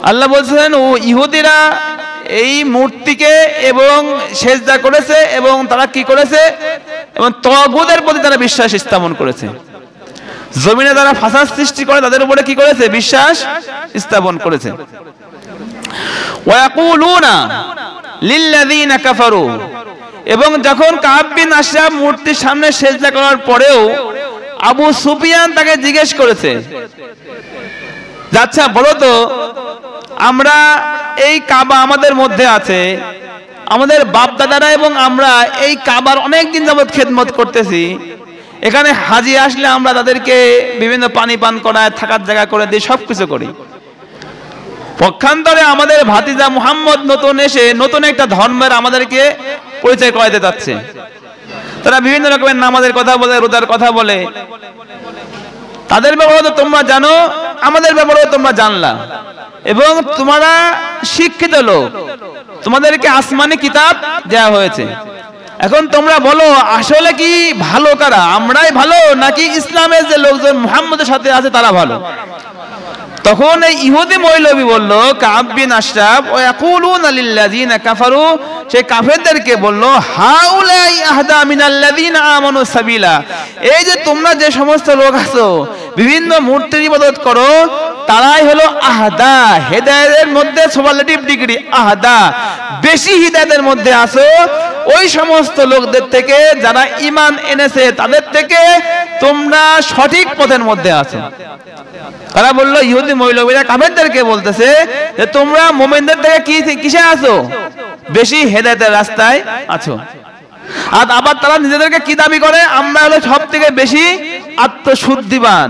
আল্লাহ বলছেন ও ইহুদিরা এই মূর্তিকে এবং সেজদা করেছে এবং তারা কি করেছে এবং তাগুতের প্রতি তারা বিশ্বাস স্থাপন করেছে। জমিনে যারা ফাসাদ সৃষ্টি করে তাদের উপরে কি করেছে? বিশ্বাস স্থাপন করেছে। ওয়ায়াকুলুনা লিল্লাযীনা কাফারু, এবং যখন কাব বিন আশরাফ মূর্তির সামনে সেজদা করার পরেও আবু সুফিয়ান তাকে জিজ্ঞেস করেছে, আচ্ছা বলো তো, আমরা এই কাবা আমাদের মধ্যে আছে, আমাদের বাপ দাদারা এবং আমরা এই কাবার অনেক দিন যাবত খেদমত করতেছি, এখানে হাজি আসলে আমরা তাদেরকে বিভিন্ন পানি পান করায়, থাকার জায়গা করে দিয়ে সবকিছু করি। পক্ষান্তরে আমাদের ভাতিজা মুহাম্মদ নতুন এসে নতুন একটা ধর্মের আমাদেরকে পরিচয় করাতে যাচ্ছে। তারা বিভিন্ন রকমের নামাজের কথা বলে, রোজার কথা বলে। তাদের ব্যাপারে তো তোমরা জানো, আমাদের ব্যাপারেও তোমরা জানলা, এবং তোমরা শিক্ষিত লোক, তোমাদেরকে আসমানি কিতাব দেওয়া হয়েছে। এখন তোমরা বলো আসলে কি ভালো কারা, আমরাই ভালো নাকি ইসলামের যে লোকজন মুহাম্মদের সাথে আছে তারা ভালো? তখন এই ইহুদি মৌলবী বলল, কাব বিন আশরাফ ওয়ায়াকুলুনা লিল্লাযীনা কাফারু, সেই কাফেরদেরকে বলল, হাউলাই আহদা মিনাল্লাযীনা আমানু সাবিলা, এই যে তোমরা যে সমস্ত লোক আছো বিভিন্ন মূর্তির ইবাদত করো, তারাই হলো আহদা, হেদায়েতের মধ্যে সুপারলেটিভ ডিগ্রি আহদা, বেশি হিদায়াতের মধ্যে আছো ওই সমস্ত লোকদের থেকে যারা ঈমান এনেছে, তাদের থেকে তোমরা সঠিক পথের মধ্যে আছো। তারা বললো, ইহুদি মৌলবীরা কাফেরদেরকে বলতেছে যে তোমরা মুমিনদের থেকে কিসে আছো? বেশি হেদায়েতের রাস্তায় আছো। আর আবার তারা নিজেদেরকে কি দাবি করে? আমরা হলো সব থেকে বেশি আত্মশুদ্ধিবান,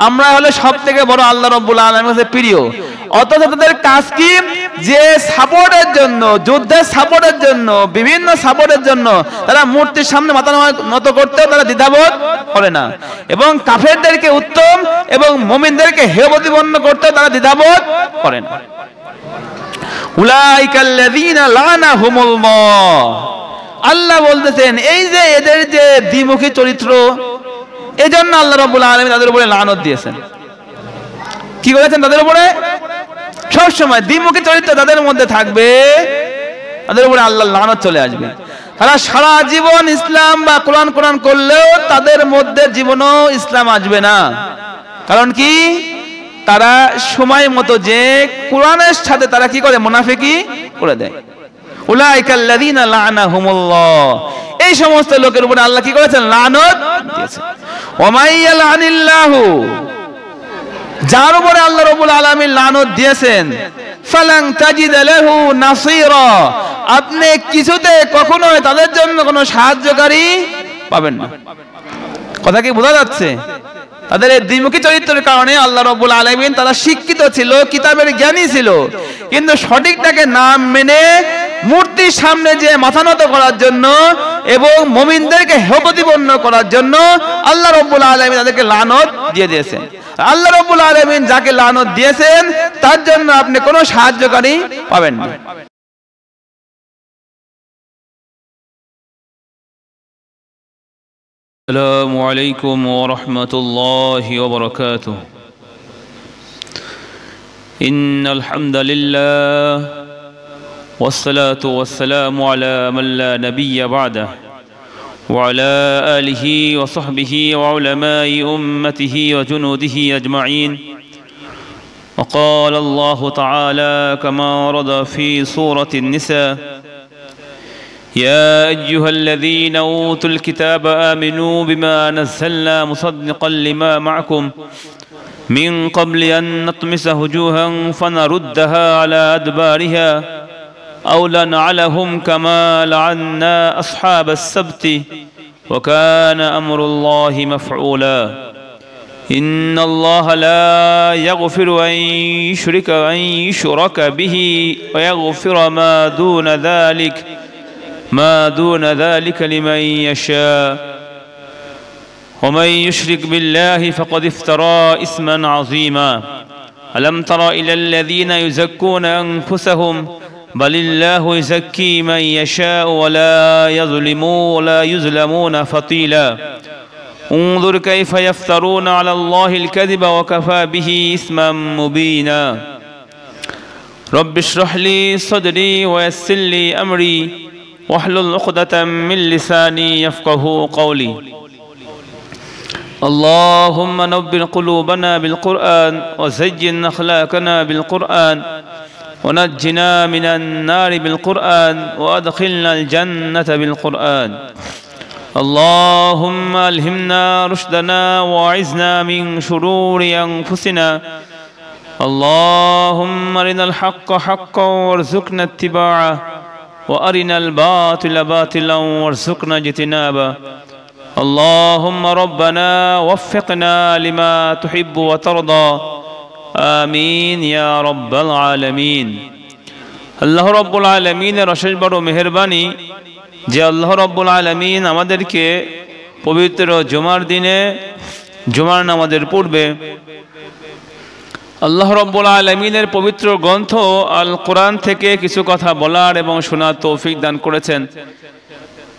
আমরা হলো সব থেকে বড় আল্লাহ রাব্বুল আলামিনের কাছে প্রিয়। অথচ তাদের কাজ কি? যে সাপোর্টের জন্য, যুদ্ধের সাপোর্টের জন্য, বিভিন্ন সাপোর্টের জন্য তারা মূর্তির সামনে মাথা নত করতেও তারা দ্বিধাবোধ করে না, এবং কাফেরদেরকে উত্তম এবং মুমিনদেরকে হেয় প্রতিপন্ন করতেও তারা দ্বিধাবোধ করে না। উলাইকাল্লাযীনা লানাহুমুল্লাহ, আল্লাহ বলতেছেন এই যে এদের যে দ্বিমুখী চরিত্র, এজন্য আল্লাহ রাব্বুল আলামিন তাদের উপরে লানত দিয়েছেন। কি করেছেন? তাদের উপরে সব সময় দ্বিমুখী চরিত্র তাদের মধ্যে থাকবে, তাদের উপরে আল্লাহর লানত চলে আসবে। তারা সারা জীবন ইসলাম বা কোরআন করলেও তাদের মধ্যে জীবনও ইসলাম আসবে না। কারণ কি? তারা সময় মতো যে কোরআনের সাথে তারা কি করে? মুনাফিকি করে দেয়। উলাইকাল্লাযীনা লানাহুমুল্লাহ, এই সমস্ত লোকের উপরে আল্লাহ কি করেছেন? লানত দিয়েছেন। ওয়া মাইয়ালানিল্লাহু, যার উপরে আল্লাহ রাব্বুল আলামিন লানত দিয়েছেন, ফালান তাজিদ লাহু নাসীরা, আপনি কিছুতে কখনো তাদের জন্য কোনো সাহায্যকারী পাবেন না। কথা কি বোঝা যাচ্ছে? তাদের এই দ্বিমুখী চরিত্রের কারণে আল্লাহ রাব্বুল আলামিন, তারা শিক্ষিত ছিল, কিতাবের জ্ঞানী ছিল, কিন্তু সঠিকটাকে না মেনে মূর্তির সামনে যে মাথা নত করার জন্য এবং মুমিনদেরকে হেয় প্রতিপন্ন করার জন্য আল্লাহ রাব্বুল আলামিন তাদেরকে লানত দিয়ে দিয়েছেন। আল্লাহ রাব্বুল আলামিন যাকে লানত দিয়েছেন তার জন্য আপনি কোনো সাহায্যকারী পাবেন না। السلام عليكم ورحمة الله وبركاته. إن الحمد لله والصلاة والسلام على من لا نبي بعده وعلى آله وصحبه وعلماء أمته وجنوده أجمعين. وقال الله تعالى كما ورد في سورة النساء: يا أيها الذين أوتوا الكتاب آمنوا بما نزلنا مصدقا لما معكم من قبل أن نطمس وجوها فنردها على أدبارها أو لنعلهم كما لعنا أصحاب السبت وكان أمر الله مفعولا. إن الله لا يغفر أن يشرك به ويغفر ما دون ذلك لمن يشاء ومن يشرك بالله فقد افترى إثما عظيما. ألم تر إلى الذين يزكون أنفسهم بل الله يزكي من يشاء ولا يظلمون فتيلا. انظر كيف يفترون على الله الكذب وكفى به إثما مبينا. رب اشرح لي صدري ويسر لي أمري واحلل عقدة من لساني يفقهوا قولي اللهم نبّر قلوبنا بالقرآن وزين أخلاقنا بالقرآن ونجنا من النار بالقرآن وأدخلنا الجنة بالقرآن اللهم ألهمنا رشدنا وأعذنا من شرور أنفسنا اللهم أرنا الحق حقا وارزقنا اتباعه وأرنا الباطل باطلا وارزقنا اجتنابه اللهم ربنا وفقنا لما تحب وترضى آمين يا رب العالمين আল্লাহ রব্বুল আলামিনের অশেষ বড় মেহেরবানি যে আল্লাহ রব্বুল আলামিন আমাদেরকে পবিত্র জুমার দিনে জুমার নামাজের পূর্বে আল্লাহ রব্বুল আলামিনের পবিত্র গ্রন্থ আল কোরআন থেকে কিছু কথা বলার এবং শোনার তৌফিক দান করেছেন।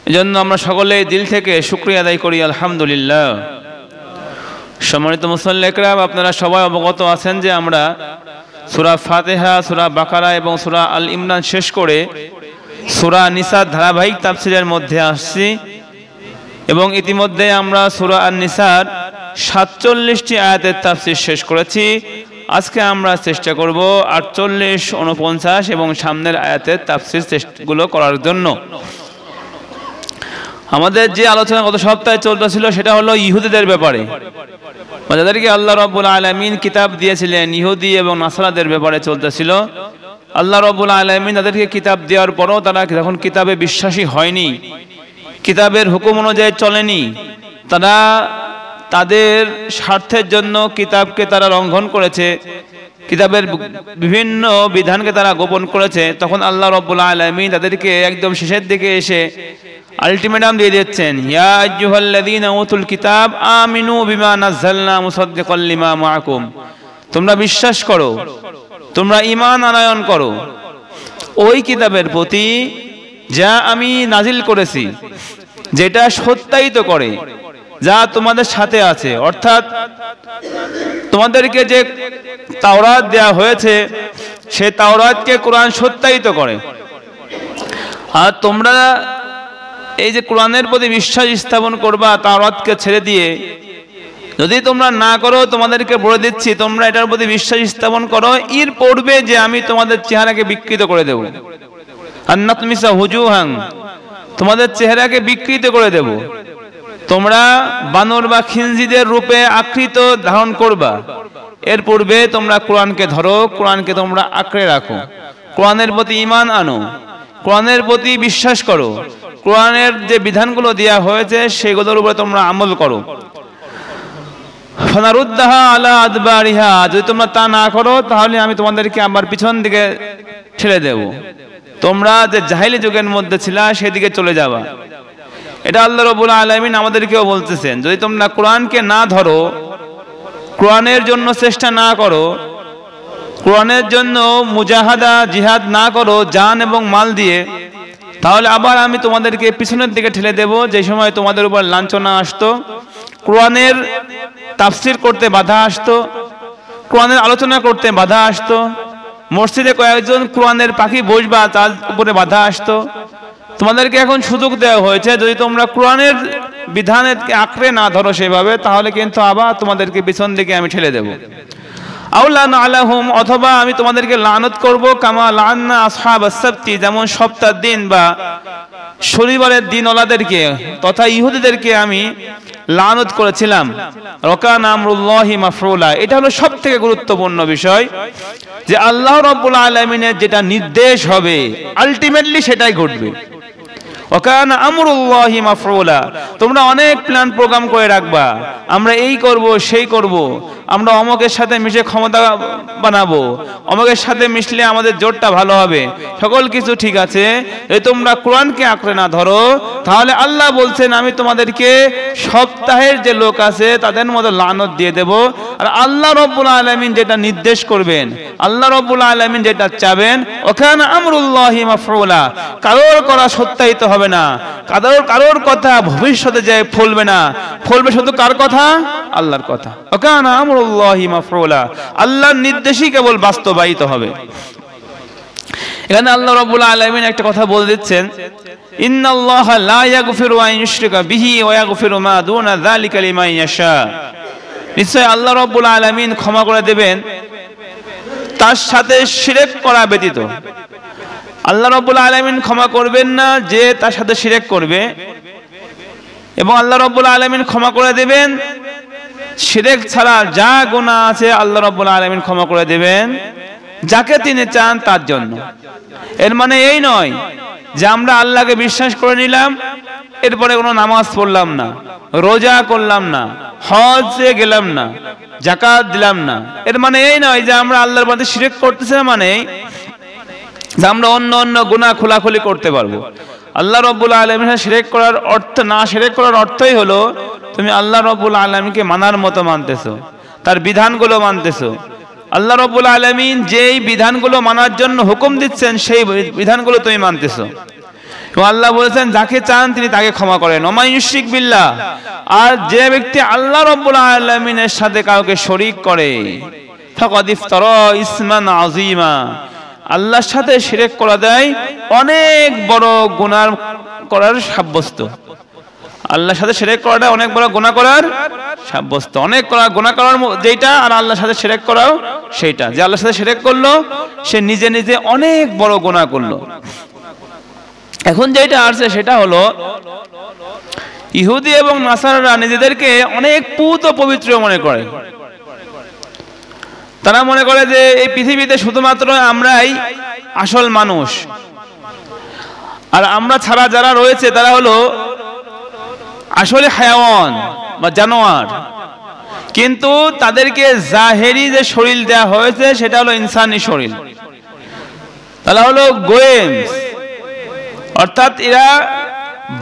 এজন্য আমরা সকলেই দিল থেকে শুকরিয়া আদায় করি আলহামদুলিল্লাহ। সম্মানিত মুসল্লি ইকরাম, আপনারা সবাই অবগত আছেন যে আমরা সূরা ফাতিহা, সূরা বাকারা এবং সূরা আল ইমরান শেষ করে সূরা নিসার ধারাবাহিক তাফসীরের মধ্যে আসছি এবং ইতিমধ্যে আমরা সূরা আন-নিসার ৪৭টি আয়াতের তাফসীর শেষ করেছি। আজকে আমরা চেষ্টা করব ৪৮, ৪৯ এবং সামনের আয়াতের তাফসীর গুলো করার জন্য। আমাদের যে আলোচনা গত সপ্তাহে চলতেছিল সেটা হলো ইহুদিদের ব্যাপারে, যাদেরকে আল্লাহ রাব্বুল আলামিন কিতাব দিয়েছিলেন, ইহুদি এবং নাসারাদের ব্যাপারে চলতেছিল। আল্লাহ রাব্বুল আলামিন তাদেরকে কিতাব দেওয়ার পরও তারা যখন কিতাবে বিশ্বাসী হয়নি, কিতাবের হুকুম অনুযায়ী চলেনি, তারা তাদের স্বার্থের জন্য কিতাবকে তারা লঙ্ঘন করেছে, কিতাবের বিভিন্ন বিধানকে তারা গোপন করেছে, তখন আল্লাহ রাব্বুল আলামিন তাদেরকে একদম শেষের দিকে এসে আলটিমেটাম দিয়ে দিচ্ছেন, ইয়া আইয়ুহাল্লাযীনা উতুল কিতাব আমিনু বিমা নাযালনা মুসাদ্দিকাল লিমা মাআকুম, তোমরা বিশ্বাস করো, তোমরা ঈমান আনয়ন করো ওই কিতাবের প্রতি যা আমি নাজিল করেছি, যেটা সত্যায়িত করে যা তোমাদের সাথে আছে। অর্থাৎ তোমাদেরকে যে তাওরাত দেয়া হয়েছে সেই তাওরাতকে কোরআন সত্যায়িত করে। আর তোমরা এই যে কোরআনের প্রতি বিশ্বাস স্থাপন করবা তাওরাতকে ছেড়ে দিয়ে, যদি তোমরা না করো তোমাদেরকে বলে দিচ্ছি তোমরা এটার প্রতি বিশ্বাস স্থাপন করো, এর পড়বে যে আমি তোমাদের চেহারাকে বিকৃত করে দেব, আন্নাতমিসা হুজুহান, তোমাদের চেহারাকে বিকৃত করে দেব, তোমরা বানর বা খিনজিদের রূপে আকৃত ধারণ করবা। এর পূর্বে তোমরা কোরআনকে ধরো, কোরআনকে তোমরা আঁকড়ে রাখো, কোরআনের প্রতি ঈমান আনো, কোরআনের প্রতি বিশ্বাস করো, কোরআনের যে বিধানগুলো দেয়া হয়েছে সেগুলোর উপরে তোমরা আমল করো। ফানারুদ্দাহা আলা আদবারিহা, যদি তোমরা তা না করো তাহলে আমি তোমাদেরকে আবার পিছন দিকে ছেড়ে দেব, তোমরা যে জাহিলি যুগের মধ্যে ছিলা সেদিকে চলে যাবা। এটা আল্লাহ রাব্বুল আলামিন আমাদেরকেও বলতেছেন, যদি তোমরা কোরআনকে না ধরো, কোরআনের জন্য চেষ্টা না করো, কোরআনের জন্য মুজাহাদা জিহাদ না করো জান এবং মাল দিয়ে, তাহলে আবার আমি তোমাদেরকে পিছনের দিকে ঠেলে দেব। যে সময় তোমাদের উপর লাঞ্ছনা আসতো, কোরআনের তাফসীর করতে বাধা আসতো, কোরআনের আলোচনা করতে বাধা আসতো, মসজিদে কয়েকজন কোরআনের পাখি বসবা তার উপরে বাধা আসতো, তোমাদেরকে এখন সুযোগ দেওয়া হয়েছে যদি তোমরা কোরআনের বিধানের আঁকড়ে না ধরো সেভাবে, তাহলে কিন্তু আবার তোমাদেরকে পিছন দিকে আমি ঠেলে দেব। আউলান আলাহুম, অথবা আমি তোমাদেরকে লানত করব, কামা লান্না আসহাবাস সাবতি, যেমন সপ্তাহের দিন বা শনিবারের দিন ওলাদেরকে তথা ইহুদিদেরকে আমি লানত করেছিলাম। রকানা আমরুল্লাহি মাফরুলা, এটা হলো সবথেকে গুরুত্বপূর্ণ বিষয় যে আল্লাহ রাব্বুল আলামিনের যেটা নির্দেশ হবে আলটিমেটলি সেটাই ঘটবে। ওয়াকানা আমরুল্লাহি মাফরুলা, তোমরা অনেক প্ল্যান প্রোগ্রাম করে রাখবা, আমরা এই করব সেই করব, আমরা অমকের সাথে মিশে ক্ষমতা বানাবো, অমকের সাথে মিশলে আমাদের জোরটা ভালো হবে, সকল কিছু ঠিক আছে। এই তোমরা কোরআনকে আঁকড়ে না ধরো, তাহলে আল্লাহ বলছেন আমি তোমাদেরকে সপ্তাহের যে লোক আছে তাদের মতো লানত দিয়ে দেব। আর আল্লাহ রাব্বুল আলামিন যেটা নির্দেশ করবেন, আল্লাহ রাব্বুল আলামিন যেটা চাবেন, ওখানে আমরুল্লাহি মাফরুলা, কারোর করা সত্যায়িত হবে না, কারোর কথা ভবিষ্যতে যায় ফলবে না, ফলবে শুধু কার কথা? আল্লাহর কথা। ওখানে আমরুল্লাহি মাফরুলা, আল্লাহর নির্দেশই কেবল বাস্তবায়িত হবে। এখানে আল্লাহ রাব্বুল আলামিন একটা কথা বলে দিচ্ছেন, ইন্নাল্লাহা লা ইয়াগফিরু আন ইউশরিকা বিহি ওয়া ইয়াগফিরু মা দুনা যালিকা লিমান ইয়াশা। নিশ্চয় আল্লাহ রাব্বুল আলামিন ক্ষমা করে দেবেন তার সাথে শিরক করা ব্যতীত। আল্লাহ রাব্বুল আলামিন ক্ষমা করবেন না যে তার সাথে শিরক করবে, এবং আল্লাহ রাব্বুল আলামিন ক্ষমা করে দেবেন শিরক ছাড়া যা গুনাহ আছে আল্লাহ রাব্বুল আলামিন ক্ষমা করে দেবেন যাকে তিনি চান তার জন্য। এর মানে এই নয় যে আমরা আল্লাহকে বিশ্বাস করে নিলাম, এরপরে কোনো নামাজ পড়লাম না, রোজা করলাম না, হজে গেলাম না, যাকাত দিলাম না। এর মানে এই নয় যে আমরা আল্লাহর মধ্যে শিরক করতেছি, মানে যে আমরা অন্য অন্য গুনাহ খোলাখুলি করতে পারবো। আল্লাহ রাব্বুল আলামিনের শিরক করার অর্থ না, শিরক করার অর্থই হলো তুমি আল্লাহ রাব্বুল আলামিনকে মানার মতো মানতেছো, তার বিধানগুলো মানতেছো। আল্লাহ রাব্বুল আলামিন যেই বিধানগুলো মানার জন্য হুকুম দিচ্ছেন সেই বিধানগুলো তুমি মানতেছো। এবং আল্লাহ বলেছেন যাকে চান তিনি তাকে ক্ষমা করেন। ওমা ইউশরিক বিল্লাহ, আর যে ব্যক্তি আল্লাহ রাব্বুল আলামিনের সাথে কাউকে শরীক করে ফাকাদ ইফতারা ইসমান আযীমা, আল্লাহর সাথে শিরক করা দেয় অনেক বড় গুনাহ করার সাব্যস্ত। আল্লাহর সাথে শিরক করাটা অনেক বড় গুনাহ করার সাব্যস্ত। অনেক গুনাহ করার যেটা, আর আল্লাহর সাথে শিরক করাও সেইটা। যে আল্লাহর সাথে শিরক করলো সে নিজে নিজে অনেক বড় গুনাহ করলো। এখন যেটা আসছে সেটা হলো ইহুদি এবং নাসারারা নিজেদেরকে অনেক পুত ও পবিত্র মনে করে। তারা মনে করে যে এই পৃথিবীতে শুধুমাত্র আমরাই আসল মানুষ, আর আমরা ছাড়া যারা রয়েছে তারা হলো আসলে হায়াওয়ান বা জানোয়ার। কিন্তু তাদেরকে জাহেরি যে শরীর দেয়া হয়েছে সেটা হলো ইনসানি শরীর। তারা হলো গোয়েন্স, অর্থাৎ এরা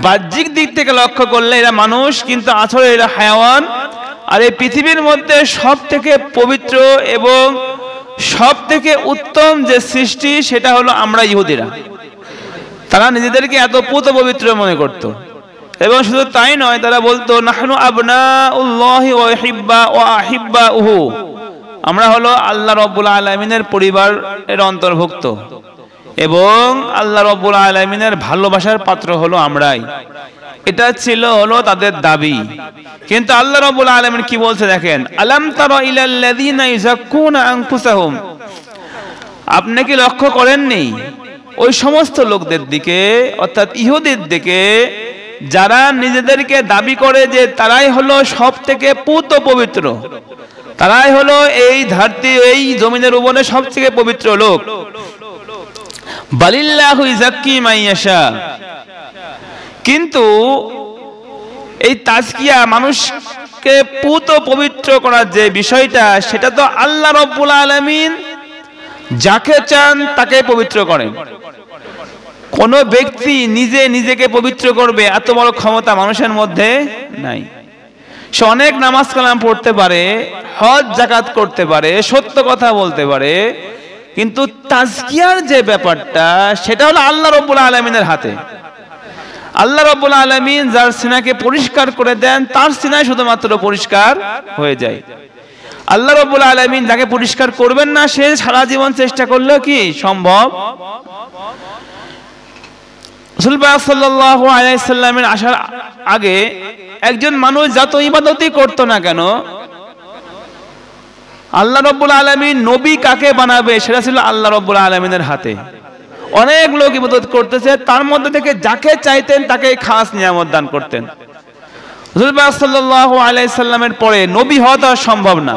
বাহ্যিক দিক থেকে লক্ষ্য করলে এরা মানুষ, কিন্তু আসলে এরা হায়াওয়ান। আর এই পৃথিবীর মধ্যে সব থেকে পবিত্র এবং সব থেকে উত্তম যে সৃষ্টি সেটা হলো আমরা ইহুদিরা। তারা নিজেদেরকে এত পুত পবিত্র মনে করত। এবং শুধু তাই নয়, তারা বলতো নাহনু আবনাউল্লাহি ওয়া আহিব্বাউহু, আমরা হলো আল্লাহ রাব্বুল আলামিনের পরিবারের অন্তর্ভুক্ত এবং আল্লাহ রাব্বুল আলামিনের ভালোবাসার পাত্র হলো আমরাই। এটা ছিল হলো তাদের দাবি। কিন্তু আল্লাহ রাব্বুল আলামিন কি বলছে দেখেন, আলাম তারা ইলাল্লাযিনা ইযাক্কুনা আনফুসাহুম, আপনি কি লক্ষ্য করেননি ওই সমস্ত লোকদের দিকে, অর্থাৎ ইহুদির দিকে, যারা নিজেদেরকে দাবি করে যে তারাই হলো সব থেকে পুত পবিত্র, তারাই হলো এই ধরতি এই জমিনের উপরে সবথেকে পবিত্র লোক। বালিল্লাহু ইযাক্কি মান ইয়াশা, কিন্তু এই তাজকিয়া মানুষকে পুত পবিত্র করার যে বিষয়টা সেটা তো আল্লাহ রাব্বুল আলামিন যাকে চান তাকে পবিত্র করেন। কোন ব্যক্তি নিজে নিজেকে পবিত্র করবে এত বড় ক্ষমতা মানুষের মধ্যে নাই। সে অনেক নামাজ কালাম পড়তে পারে, হজ যাকাত করতে পারে, সত্য কথা বলতে পারে, কিন্তু তাজকিয়ার যে ব্যাপারটা সেটা হলো আল্লাহ রাব্বুল আলামিনের হাতে। আল্লাহ রাব্বুল আলামিন যার সিনাকে পরিষ্কার করে দেন তার সিনায় শুধুমাত্র পরিষ্কার হয়ে যায়। আল্লাহ রাব্বুল আলামিন যাকে পরিষ্কার করবেন না সে সারা জীবন চেষ্টা করলেও কি সম্ভব? রাসূল পাক সাল্লাল্লাহু আলাইহি সাল্লামের আসার আগে একজন মানুষ যত ইবাদতই করতো না কেন, আল্লাহ রাব্বুল আলামিন নবী কাকে বানাবে সেটা ছিল আল্লাহ রাব্বুল আলামিনের হাতে। অনেক লোক ইবাদত করতেছে, তার মধ্যে থেকে যাকে চাইতেন তাকে খাস নিয়ামত দান করতেন। রাসূল পাক সাল্লাল্লাহু আলাইহি সাল্লামের পরে নবী হওয়া তো সম্ভব না।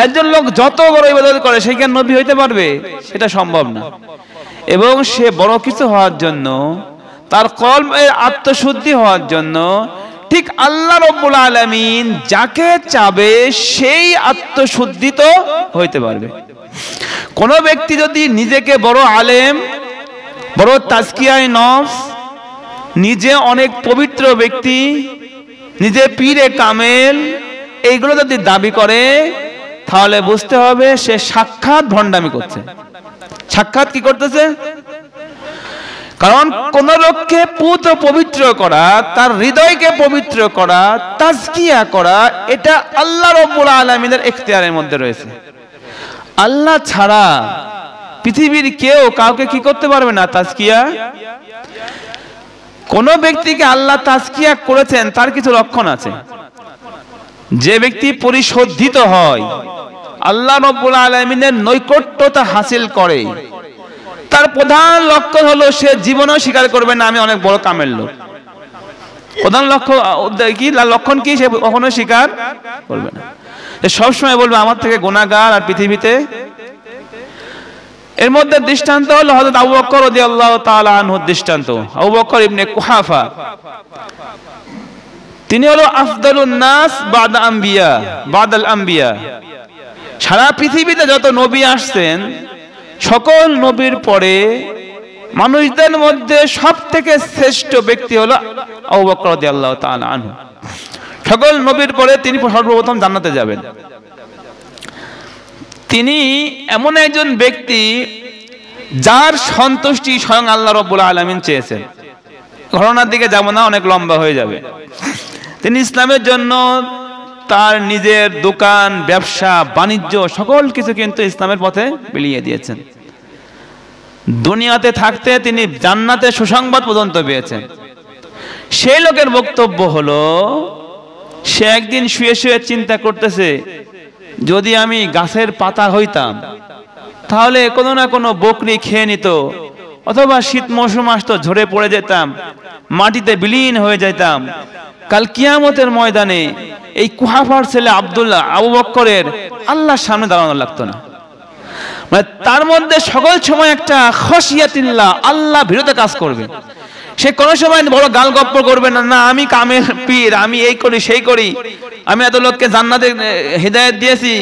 একজন লোক যত বড় ইবাদত করে সে কি নবী হইতে পারবে? সেটা সম্ভব না। এবং সে বড় কিছু হওয়ার জন্য, তার কলবের আত্মশুদ্ধি হওয়ার জন্য ঠিক আল্লাহ রাব্বুল আলামিন যাকে চাবে সেই আত্মশুদ্ধিত হইতে পারবে। কোন ব্যক্তি যদি নিজেকে বড় আলেম, বড় তাজকিয়ায়ে নফস, নিজে অনেক পবিত্র ব্যক্তি, নিজে পীরে কামেল, এইগুলো যদি দাবি করে তাহলে বুঝতে হবে সে সাক্ষাৎ ভণ্ডামি করছে। সাক্ষাৎ কি করতেছে? কারণ কোন লোককে পুত পবিত্র করা, তার হৃদয়কে পবিত্র করা, তাজকিয়া করা, এটা আল্লাহ রাব্বুল আলামিনের ইখতিয়ারের মধ্যে রয়েছে। আল্লাহ ছাড়া পৃথিবীর কেউ কাউকে কি করতে পারবে না তাজকিয়া। কোন ব্যক্তিকে আল্লাহ তাজকিয়া করেছেন তার কিছু লক্ষণ আছে। যে ব্যক্তি পরিশুদ্ধিত হয়, আল্লাহ রাব্বুল আলামিনের নৈকট্যতা হাসিল করে, তার প্রধান লক্ষণ হলো সে জীবনেও স্বীকার করবে না আমি অনেক বড় কামেল লোক। প্রধান লক্ষণ কি? সে কখনো স্বীকার করবে না, সবসময় বলবে আমার থেকে গুনাহগার আর পৃথিবীতে। এর মধ্যে দৃষ্টান্ত হলো হযরত আবু বকর রাদিয়াল্লাহু তাআলা আনহুর দৃষ্টান্ত। আবু বকর ইবনে কুহাফা, তিনি হলো আফদালুন নাস বাদাল আম্বিয়া। সারা পৃথিবীতে যত নবী আসছেন, সকল নবীর পরে মানুষদের মধ্যে সবথেকে শ্রেষ্ঠ ব্যক্তি হলো আবু বকর রাদিয়াল্লাহু তাআলা আনহু। সকল নবীর পরে তিনি সর্বপ্রথম জান্নাতে যাবেন। তিনি এমন একজন ব্যক্তি যার সন্তুষ্টি স্বয়ং আল্লাহ রাব্বুল আলামিন চেয়েছেন। ঘটনার দিকে যাব না, অনেক লম্বা হয়ে যাবে। তিনি ইসলামের জন্য তার নিজের দোকান, ব্যবসা, বাণিজ্য সকল কিছু কিন্তু ইসলামের পথে বিলিয়ে দিয়েছেন। দুনিয়াতে থাকতে তিনি জান্নাতের সুসংবাদ পর্যন্ত পেয়েছেন। সেই লোকের বক্তব্য হলো, সে একদিন শুয়ে শুয়ে চিন্তা করতেছে, যদি আমি গাছের পাতা হইতাম তাহলে কোনো না কোনো বকরি খেয়ে নিত, অথবা শীত মৌসুম আসতো ঝরে পড়ে যেতাম, মাটিতে বিলীন হয়ে যেতাম। কাল কিয়ামতের ময়দানে এই কুহাফার ছেলে আব্দুল্লাহ আবু বকরের আল্লাহর সামনে দাঁড়ানো লাগতো না। মানে তার মধ্যে সকল সময় একটা খশিয়াতিল্লাহ, আল্লাহ ভীরুতা কাজ করবে। সে কোনো সময় বড় গাল গপ্প করবে না, না আমি কামের পীর, আমি এই করি সেই করি, আমি এত লোককে জান্নাতে হিদায়াত দিয়েছি,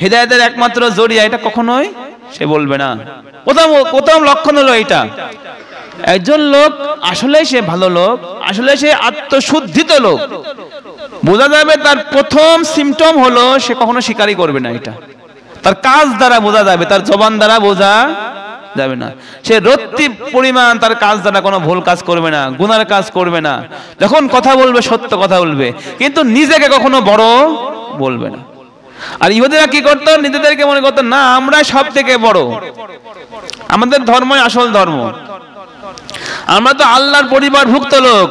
হিদায়াতের একমাত্র জরিয়া, এটা কখনোই সে বলবে না। প্রথম লক্ষণ হলো এটা। একজন লোক আসলে সে ভালো লোক, আসলে সে আত্মশুদ্ধিত লোক, বোঝা যাবে তার প্রথম সিমটম হলো সে কখনো স্বীকারই করবে না। এটা তার কাজ দ্বারা বোঝা যাবে, তার জবান দ্বারা বোঝা যাবে না। সে রত্তি পরিমাণ তার কাজ দ্বারা কোনো ভুল কাজ করবে না, গুনার কাজ করবে না। যখন কথা বলবে সত্য কথা বলবে, কিন্তু নিজেকে কখনো বড় বলবে না। আর ইহুদিরা কি করতো? নিজেদেরকে মনে করতো না আমরা সব থেকে বড়, আমাদের ধর্মই আসল ধর্ম, আমরা তো আল্লাহর পরিবারভুক্ত লোক,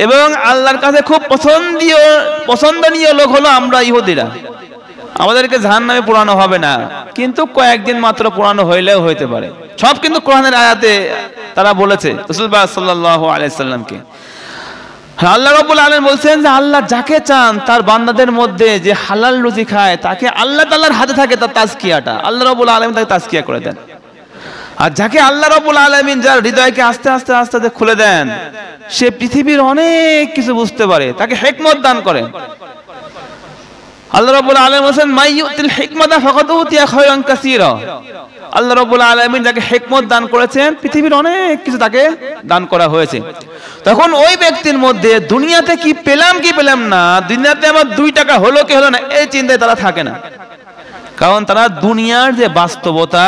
এবং আল্লাহর কাছে খুব পছন্দনীয় লোক হলো আমরা ইহুদিরা, আমাদেরকে জাহান্নামে পোড়ানো হবে না। কিন্তু কয়েকদিন মাত্র পোড়ানো হইলেও হইতে পারে। সব কিন্তু কোরআনের আয়াতে তারা বলেছে রাসূল সাল্লাল্লাহু আলাইহি সাল্লামকে। আল্লাহ রাব্বুল আলামিন বলছেন যে আল্লাহ যাকে চান তার বান্দাদের মধ্যে যে হালাল রুজি খায় তাকে আল্লাহ তাআলার হাতে থাকে তার তাজকিয়াটা, আল্লাহ রাব্বুল আলামিন তাকে তাজকিয়া করে দেন। আর যাকে আল্লাহ রাব্বুল আলামিন যার হৃদয়কে আস্তে আস্তে আস্তে আস্তে খুলে দেন, সে পৃথিবীর অনেক কিছু বুঝতে পারে, তাকে হিকমত দান করেন। আল্লাহ রাব্বুল আলামিন বলেন মাইয়ুতিল হিকমাতা ফাকাদ উতিয়া খায়রান কাসীরা। আল্লাহ রাব্বুল আলামিন যাকে হিকমত দান করেছেন, পৃথিবীর অনেক কিছু তাকে দান করা হয়েছে। তখন ওই ব্যক্তির মধ্যে দুনিয়াতে কি পেলাম কি পেলাম না, দুনিয়াতে আমার 2 টাকা হলো কি হলো না, এই চিন্তায় তারা থাকে না। কারণ তারা দুনিয়ার যে বাস্তবতা,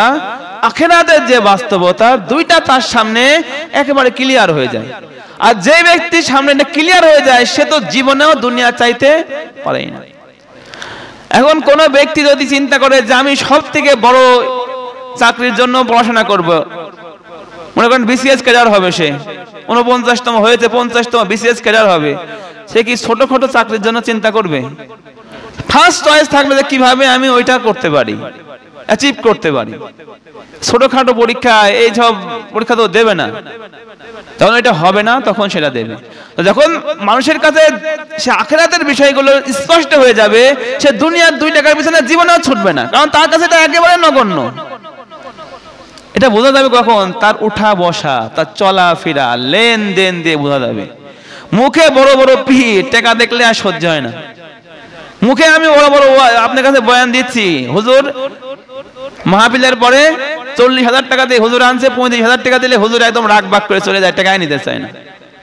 আখিরাতের যে বাস্তবতা, দুইটা তার সামনে একেবারে ক্লিয়ার হয়ে যায়। আর যে ব্যক্তির সামনে এটা ক্লিয়ার হয়ে যায়, সে তো জীবনেও দুনিয়া চাইতে পারেই না। এখন কোন ব্যক্তি যদি চিন্তা করে যে আমি সব থেকে বড় চাকরির জন্য পড়াশোনা করব, মনে করেন বিসিএস ক্যাডার হবে, সে 49তম হয়েছে, 50তম বিসিএস ক্যাডার হবে, সে কি ছোটখাটো চাকরির জন্য চিন্তা করবে? ফার্স্ট চয়েস থাকবে যে কিভাবে আমি ওইটা করতে পারি, অ্যাচিভ করতে পারি। ছোটখাটো পরীক্ষা, এই সব পরীক্ষা তো দেবে না, যখন এটা হবে না তখন সেটা দেবে। যখন মানুষের কাছে সে আখিরাতের বিষয়গুলো স্পষ্ট হয়ে যাবে, সে দুনিয়ার 2 টাকার পিছনে জীবনেও ছুটবে না, কারণ তার কাছে এটা একেবারে নগণ্য। এটা বোঝা যাবে কখন? তার উঠা বসা, তার চলাফেরা, লেনদেন দিয়ে বোঝা যাবে। মুখে বড় বড় পীর, টাকা দেখলে আর সহ্য হয় না। মুখে আমি বড় বড় আপনার কাছে বয়ান দিচ্ছি, হুজুর মাহফিলের পরে 40,000 টাকা দিয়ে হুজুর আনছে, 35,000 টাকা দিলে হুজুর একদম রাগ বাগ করে চলে যায়, টাকাই নিতে চায় না।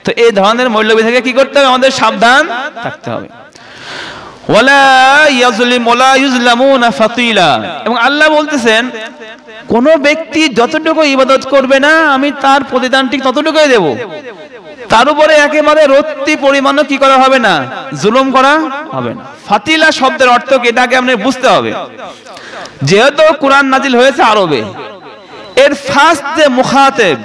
তো এই ধরনের মৌলবি থেকে কি করতে হবে? আমাদের সাবধান থাকতে হবে। ওয়ালা ইয়াজলিম ওয়ালা ইউজলামুনা ফাতিলা। এবং আল্লাহ বলতেছেন কোন ব্যক্তি যতটুকু ইবাদত করবে না, আমি তার প্রতিদান ঠিক ততটুকুই দেব। তার উপরে একেবারে রত্তি পরিমাণও কি করা হবে না, জুলুম করা হবে না। ফাতিলা শব্দের অর্থ কি, এটাকে আপনি বুঝতে হবে। যেহেতু কোরআন নাজিল হয়েছে আরবে, এর ফার্স্ট যে মুখাতেব,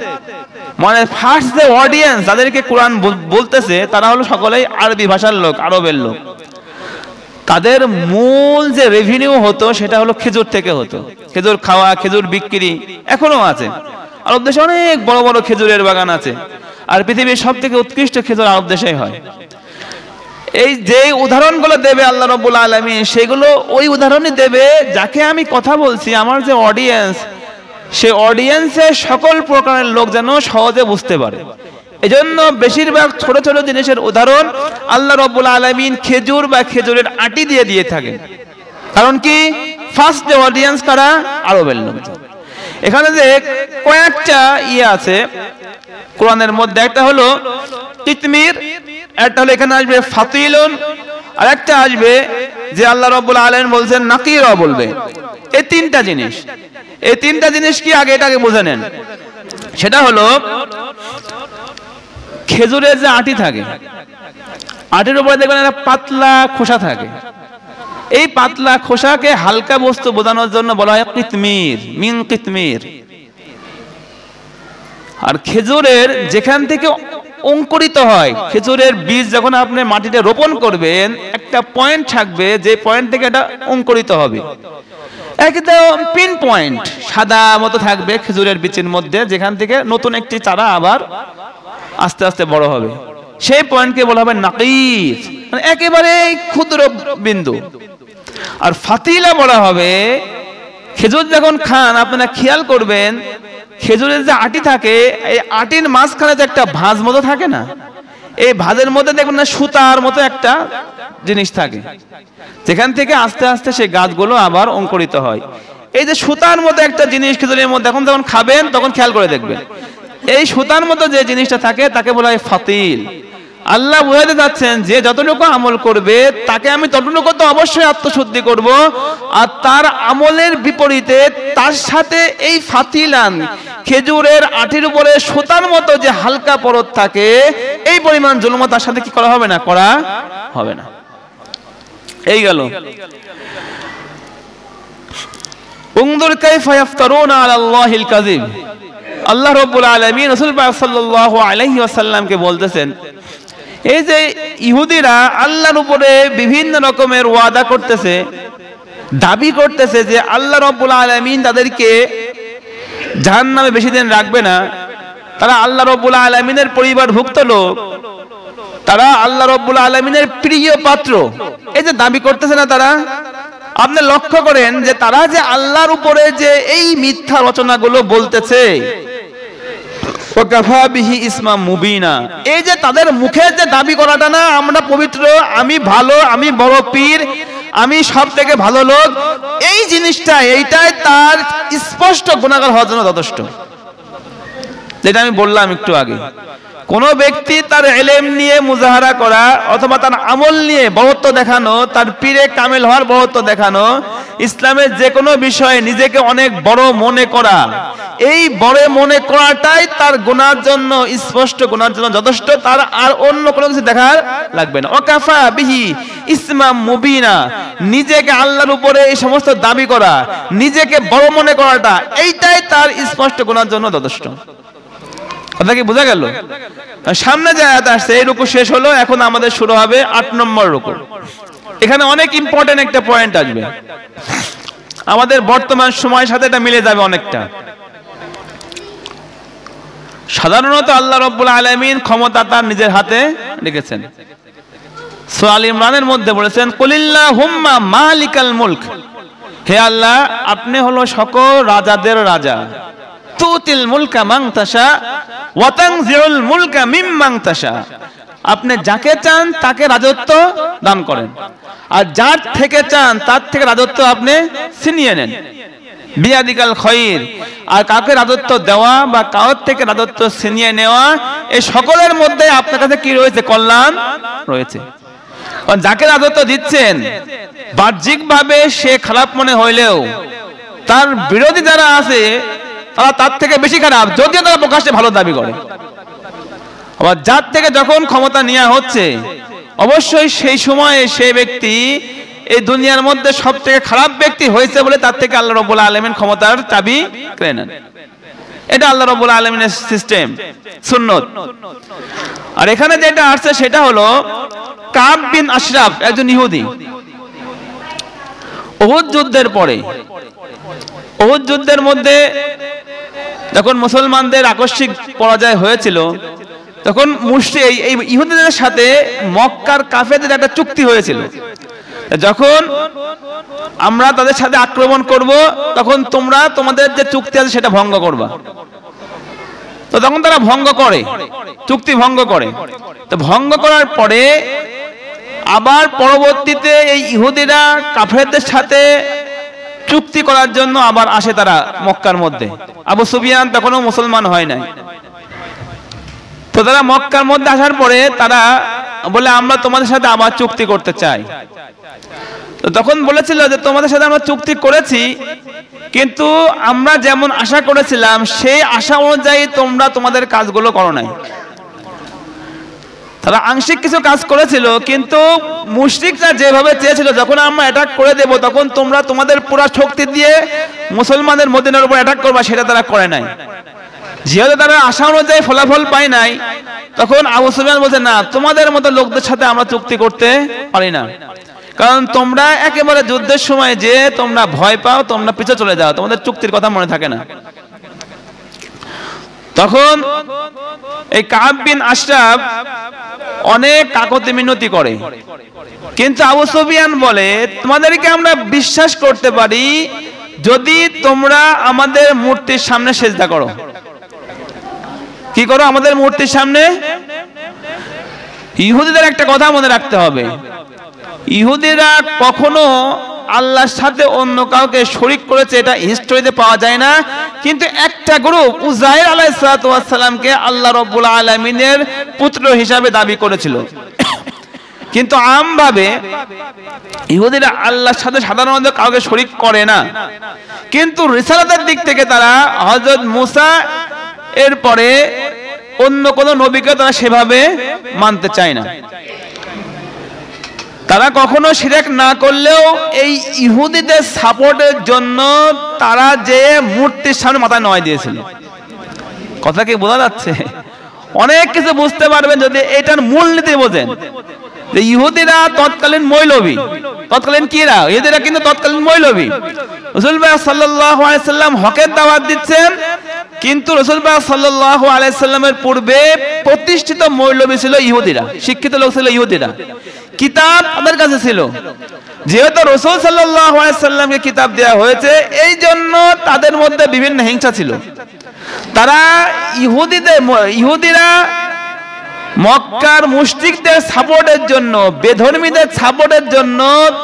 মানে ফার্স্ট যে অডিয়েন্স যাদেরকে কোরআন বলতেছে, তারা হলো সকলেই আরবি ভাষার লোক, আরবের লোক। তাদের মূল যে রেভিনিউ হতো সেটা হলো খেজুর থেকে হতো। খেজুর খাওয়া, খেজুর বিক্রি এখনো আছে। আরব দেশে অনেক বড় বড় খেজুরের বাগান আছে, আর পৃথিবীর সব থেকে উৎকৃষ্ট খেজুর আরব দেশেই হয়। এই যে উদাহরণগুলো দেবে আল্লাহ রাব্বুল আলামিন, সেগুলো ওই উদাহরণই দেবে যাকে আমি কথা বলছি, আমার যে অডিয়েন্স, সেই অডিয়েন্সের সকল প্রকারের লোক যেন সহজে বুঝতে পারে। এজন্য বেশিরভাগ ছোট ছোট জিনিসের উদাহরণ আল্লাহ রাব্বুল আলামিন খেজুর বা খেজুরের আটি দিয়ে থাকেন। কারণ কি, ফার্স্ট যে অডিয়েন্স কারা, আরবের লোক। এখানে যে কয়েকটা আছে কোরআনের মধ্যে, একটা হলো কিতমির, একটা হলো এখানে আসবে ফাতিলুন, আর একটা আসবে যে আল্লাহ রাব্বুল আলামিন বলছেন নাকিরা বলবে। এই তিনটা জিনিস, এই তিনটা জিনিস কি আগে এটাকে বুঝে নেন। সেটা হলো খেজুরের যে আটি থাকে, আটির উপরে দেখবেন একটা পাতলা খোসা থাকে। এই পাতলা খোসাকে হালকা বস্তু বোঝানোর জন্য বলা হয় কিতমির, মিন কিতমির। আর খেজুরের যেখান থেকে অঙ্কুরিত হয়, খেজুরের বীজ যখন আপনি মাটিতে রোপণ করবেন, একটা পয়েন্ট থাকবে যে পয়েন্ট থেকে এটা অঙ্কুরিত হবে। একদম পিন পয়েন্ট সাদা মতো থাকবে খেজুরের বীজের মধ্যে, যেখান থেকে নতুন একটি চারা আবার আস্তে আস্তে বড় হবে। সেই পয়েন্টকে বলা হবে নাকির, মানে একেবারে ক্ষুদ্র বিন্দু। আর ফাতিলা বলা হবে, খেজুর যখন খান আপনারা খেয়াল করবেন, খেজুরের যে আটি থাকে, এই আটির মাঝখানে যে একটা ভাঁজ মতো থাকে না, এই ভাঁজের মধ্যে দেখবেন না সুতার মতো একটা জিনিস থাকে, যেখান থেকে আস্তে আস্তে সেই গাছগুলো আবার অঙ্কুরিত হয়। এই যে সুতার মতো একটা জিনিস খেজুরের মধ্যে, এখন যখন খাবেন তখন খেয়াল করে দেখবেন, এই সুতার মতো যে জিনিসটা থাকে তাকে বলা হয় ফাতিল। আল্লাহ বুঝাতে যাচ্ছেন যে যতটুকু আমল করবে তাকে আমি ততটুকু তো অবশ্যই আত্মশুদ্ধি করব, আর তার আমলের বিপরীতে তার সাথে এই ফাতিলান, খেজুরের আটির উপরে সুতার মতো যে হালকা পরত থাকে, এই পরিমাণ জুলুম তার সাথে কি করা হবে না, করা হবে না। এই গেল। উনজুর কাইফা ইফতারুনা আলাল্লাহিল কাযিব। আল্লাহ রাব্বুল আলামিন রাসূল পাক সাল্লাল্লাহু আলাইহি ওয়াসাল্লামকে বলতেছেন, এই যে ইহুদিরা আল্লাহর উপরে বিভিন্ন রকমের ওয়াদা করতেছে, দাবি করতেছে যে আল্লাহ রাব্বুল আলামিন তাদেরকে জাহান্নামে বেশি দিন রাখবে না, তারা আল্লাহ রাব্বুল আলামিনের পরিবারভুক্ত লোক, তারা আল্লাহ রাব্বুল আলামিনের প্রিয় পাত্র, এই যে দাবি করতেছে না তারা, আপনি লক্ষ্য করেন যে তারা যে আল্লাহর উপরে যে এই মিথ্যা রচনাগুলো বলতেছে, ওয়াকাফা বিহি ইসমাম মুবিনা, এই যে তাদের মুখে যে দাবি করাটা না, আমরা পবিত্র, আমি ভালো, আমি বড় পীর, আমি সব থেকে ভালো লোক, এই জিনিসটা, এইটাই তার স্পষ্ট গুনাহগার হওয়ার জন্য যথেষ্ট। যেটা আমি বললাম একটু আগে, কোন ব্যক্তি তার ইলম নিয়ে মুজাহারা করা, অথবা তার আমল নিয়ে বড়ত্ব দেখানো, তার পীরে কামেল হওয়ার বড়ত্ব দেখানো, ইসলামের যে কোনো বিষয়ে নিজেকে অনেক বড় মনে করা, এই বড় মনে করাটাই তার গুনার জন্য, স্পষ্ট গুনার জন্য যথেষ্ট, তার আর অন্য কোনো কিছু দেখার লাগবে না। ওয়াকাফা বিহি ইসমাম মুবিনা, নিজেকে আল্লাহর উপরে এই সমস্ত দাবি করা, নিজেকে বড় মনে করাটা, এইটাই তার স্পষ্ট গুনার জন্য যথেষ্ট। কথা কি বোঝা গেল? সামনে যে আয়াত আসছে, এই রুকু শেষ হলো, এখন আমাদের শুরু হবে 8 নম্বর রুকু। এখানে অনেক ইম্পর্টেন্ট একটা পয়েন্ট আসবে, আমাদের বর্তমান সময়ের সাথে এটা মিলে যাবে অনেকটা। সাধারণত আল্লাহ রাব্বুল আলামিন ক্ষমতা তার নিজের হাতে রেখেছেন। সূরা আল ইমরানের মধ্যে বলেছেন, কুলিল্লাহুম্মা মালিকাল মুলক, হে আল্লাহ আপনি হলো সকল রাজাদের রাজা, তুতিল মুলকা মান তাশা ওয়া তানজিউল মুলকা মিম্মান তাশা, আপনি যাকে চান তাকে রাজত্ব দান করেন, আর যার থেকে চান তার থেকে রাজত্ব আপনি ছিনিয়ে নেন। বিয়াদিকাল খায়র, আর কাউকে রাজত্ব দেওয়া বা কারোর থেকে রাজত্ব ছিনিয়ে নেওয়া, এই সকলের মধ্যে আপনার কাছে কি রয়েছে? কল্যাণ রয়েছে। কারণ যাকে রাজত্ব দিচ্ছেন বাহ্যিকভাবে সে খারাপ মনে হইলেও তার বিরোধী যারা আছে তারা তার থেকে বেশি খারাপ, যদিও তারা প্রকাশ্যে ভালো দাবি করে। আবার যার থেকে যখন ক্ষমতা নেওয়া হচ্ছে, অবশ্যই সেই সময়ে সেই ব্যক্তি এই দুনিয়ার মধ্যে সব থেকে খারাপ ব্যক্তি হয়েছে বলে তার থেকে আল্লাহ রাব্বুল আলামিন ক্ষমতার চাবি কেড়ে নেন। এটা আল্লাহ রাব্বুল আলামিনের সিস্টেম, সুন্নত। আর এখানে যেটা আসছে সেটা হলো কাব বিন আশরাফ, একজন ইহুদি। উহুদ যুদ্ধের পরে, উহুদ যুদ্ধের মধ্যে যখন মুসলমানদের আকস্মিক পরাজয় হয়েছিল, তখন মুশরিক এই ইহুদিদের সাথে মক্কার কাফেরদের একটা চুক্তি হয়েছিল, যখন আমরা তাদের সাথে আক্রমণ করব তখন তোমরা তোমাদের যে চুক্তি আছে সেটা ভঙ্গ করবা। তো তখন তারা ভঙ্গ করে, চুক্তি ভঙ্গ করে। তো ভঙ্গ করার পরে আবার পরবর্তীতে এই ইহুদিরা কাফেরদের সাথে চুক্তি করার জন্য আবার আসে তারা মক্কার মধ্যে। আবু সুফিয়ান তখনও মুসলমান হয় নাই। তো তারা মক্কার মধ্যে আসার পরে তারা বলে আমরা তোমাদের সাথে আবার চুক্তি করতে চাই। তো তখন বলেছিল যে তোমাদের সাথে আমরা চুক্তি করেছি, কিন্তু আমরা যেমন আশা করেছিলাম সেই আশা অনুযায়ী তোমরা তোমাদের কাজগুলো করো নাই। তারা আংশিক কিছু কাজ করেছিল, কিন্তু মুশরিকরা যেভাবে চেয়েছিল যখন আমরা অ্যাটাক করে দেব তখন তোমরা তোমাদের পুরো শক্তি দিয়ে মুসলমানদের মদিনার উপর অ্যাটাক করবা, সেটা তারা করে নাই। যেহেতু তারা আশা অনুযায়ী ফলাফল পায় নাই, তখন আবু সুফিয়ান বলছে না, তোমাদের মতো লোকদের সাথে আমরা চুক্তি করতে পারি না, কারণ তোমরা একেবারে যুদ্ধের সময় যে তোমরা ভয় পাও, তোমরা পিছে চলে যাও, তোমাদের চুক্তির কথা মনে থাকে না। তখন এই কাব বিন আশরাফ অনেক কাকতি মিনতি করে, কিন্তু আবু সুফিয়ান বলে তোমাদেরকে আমরা বিশ্বাস করতে পারি যদি তোমরা আমাদের মূর্তির সামনে সেজদা করো। কি করো? আমাদের মূর্তির সামনে। ইহুদিদের একটা কথা মনে রাখতে হবে, ইহুদিরা কখনো আল্লাহর সাথে অন্য কাউকে শরীক করেছে এটা হিস্ট্রিতে পাওয়া যায় না, কিন্তু একটা গ্রুপ উজাইর আলাইহিস সালাতু ওয়াস সালামকে আল্লাহ রাব্বুল আলামিনের পুত্র হিসাবে দাবি করেছিল। কিন্তু আমভাবে ইহুদিরা আল্লাহর সাথে সাধারণত কাউকে শরীক করে না, কিন্তু রিসালাতের দিক থেকে তারা হযরত মুসা এর পরে অন্য কোন নবীকে তারা সেভাবে মানতে চায় না। তারা কখনো শিরক না করলেও এই ইহুদিদের সাপোর্টের জন্য তারা যে মূর্তির সামনে মাথা নয় দিয়েছিল। কথা কি বোঝা যাচ্ছে? অনেক কিছু বুঝতে পারবেন যদি এটার মূলনীতি বোঝেন। যে ইহুদিরা তৎকালীন মৌলবী, তৎকালীন কিরা? ইহুদিরা কিন্তু তৎকালীন মৌলবী। রাসূল পাক সাল্লাল্লাহু আলাইহি সাল্লাম হকের দাওয়াত দিচ্ছেন, কিন্তু রাসূল পাক সাল্লাল্লাহু আলাইহি সাল্লামের পূর্বে প্রতিষ্ঠিত মৌলবী ছিল ইহুদিরা, শিক্ষিত লোক ছিল ইহুদিরা। কিতাব তাদের কাছে ছিল, যেহেতু রাসূল সাল্লাল্লাহু আলাইহি সাল্লামকে কিতাব দেওয়া হয়েছে, এই জন্য তাদের মধ্যে বিভিন্ন হিংসা ছিল। তারা ইহুদিরা মক্কার মুশরিকদের সাপোর্টের জন্য, বেধর্মীদের সাপোর্টের জন্য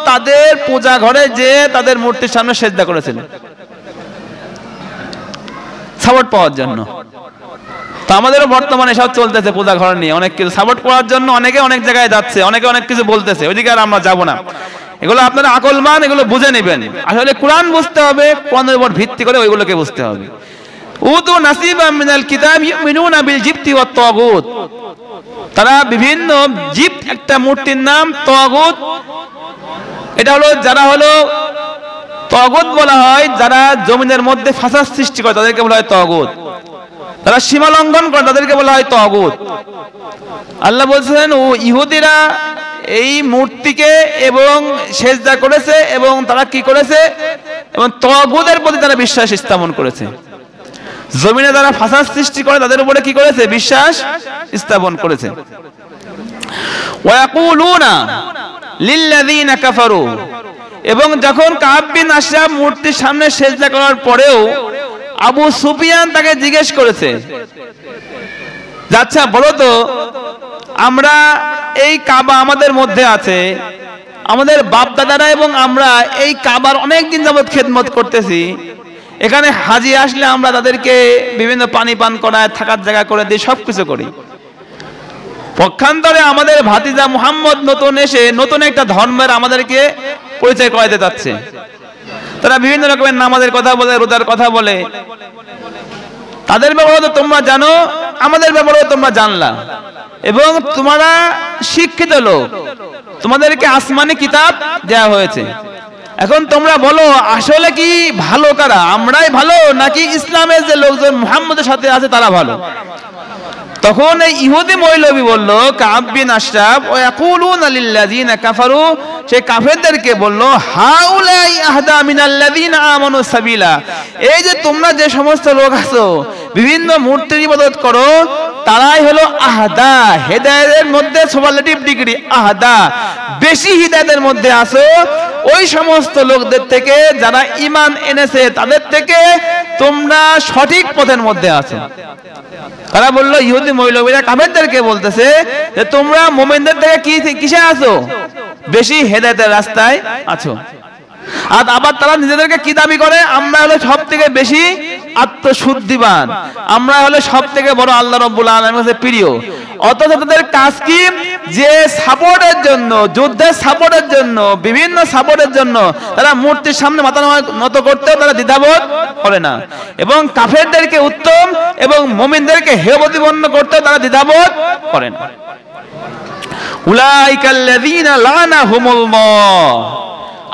তাদের পূজা ঘরে যে তাদের মূর্তির সামনে সেজদা করেছিল সাপোর্ট পাওয়ার জন্য। তো আমাদেরও বর্তমানে সব চলতেছে পূজা ঘর নিয়ে, অনেক কিছু সাপোর্ট করার জন্য অনেকে অনেক জায়গায় যাচ্ছে, অনেকে অনেক কিছু বলতেছে, ওইদিকে আর আমরা যাব না। এগুলো আপনারা আকলমান, এগুলো বুঝে নেবেন। আসলে কোরআন বুঝতে হবে, কোরআনের উপর ভিত্তি করে ওইগুলোকে বুঝতে হবে। উতু নাসিবাম মিনাল কিতাব ইউমিনুনা বিল জিবতি ওয়াত তাগুত। তারা বিভিন্ন জিবত একটা মূর্তির নাম, তাগুত এটা হলো যারা হলো তাগুত বলা হয়, যারা জমিনের মধ্যে ফাসাদ সৃষ্টি করে তাদেরকে বলা হয় তাগুত। তারা সীমা লঙ্ঘন করে তাদেরকে বলা হয় তাগুত। আল্লাহ বলছেন ও ইহুদিরা এই মূর্তিকে এবং সেজদা করেছে, এবং তারা কি করেছে, এবং তাগুতের প্রতি তারা বিশ্বাস স্থাপন করেছে। জমিনে যারা ফাসাদ সৃষ্টি করে তাদের উপরে কি করেছে? বিশ্বাস স্থাপন করেছে। ওয়ায়াকুলুনা লিল্লাযিনা কাফারু। এবং যখন কাব বিন আশরাফ মূর্তির সামনে সেজদা করার পরেও আবু সুফিয়ান তাকে জিজ্ঞেস করেছে, আচ্ছা বলো তো, আমরা এই কাবা আমাদের মধ্যে আছে, আমাদের বাপ দাদারা এবং আমরা এই কাবার অনেক দিন যাবত খেদমত করতেছি, এখানে হাজি আসলে আমরা তাদেরকে বিভিন্ন পানি পান করায়, থাকার জায়গা করে দিই, সবকিছু করি। পক্ষান্তরে আমাদের ভাতিজা মুহাম্মদ নতুন এসে নতুন একটা ধর্মের আমাদেরকে পরিচয় করাতে যাচ্ছে। তারা বিভিন্ন রকমের নামাজের কথা বলে, রোজার কথা বলে। তাদের ব্যাপারে তো তোমরা জানো, আমাদের ব্যাপারেও তোমরা জানলা, এবং তোমরা শিক্ষিত লোক, তোমাদেরকে আসমানি কিতাব দেওয়া হয়েছে, এখন তোমরা বলো আসলে কি ভালো কারা, আমরাই ভালো নাকি ইসলামের যে লোকজন মুহাম্মদের সাথে আছে তারা ভালো? তখন এই ইহুদি মৌলবী বলল কাব বিন আশরাফ ওয়া ইয়াকুলুনা লিল্লাযিনা কাফারু, সেই কাফেরদেরকে বলল হাউলাই আহদা মিনাল্লাযিনা আমানু সাবিলা, এই যে তোমরা যে সমস্ত লোক আছো বিভিন্ন মূর্তির ইবাদত করো তারাই হলো আহদা, হেদায়েতের মধ্যে সুপারলেটিভ ডিগ্রি আহদা, বেশি হিদায়াতের মধ্যে আছো ওই সমস্ত লোকদের থেকে যারা ঈমান এনেছে, তাদের থেকে তোমরা সঠিক পথের মধ্যে আছো। তারা বললো ইহুদি মৌলবীরা কাফেরদেরকে বলতেছে যে তোমরা মুমিনদের থেকে কিসে আছো? বেশি হেদায়েতের রাস্তায় আছো। আর আবার তারা নিজেদেরকে কি দাবি করে? আমরা হলো সব থেকে বেশি আত্মশুদ্ধিবান, আমরা হলো সব থেকে বড় আল্লাহ রাব্বুল আলামিনের কাছে প্রিয়। অথচ তাদের কাজ কি? যে সাপোর্টের জন্য, যুদ্ধের সাপোর্টের জন্য, বিভিন্ন সাপোর্টের জন্য তারা মূর্তির সামনে মাথা নত করতেও তারা দ্বিধাবোধ করে না, এবং কাফেরদেরকে উত্তম এবং মুমিনদেরকে হেয় প্রতিপন্ন করতেও তারা দ্বিধাবোধ করে না। উলাইকাল্লাযীনা লানাহুমুল্লাহ,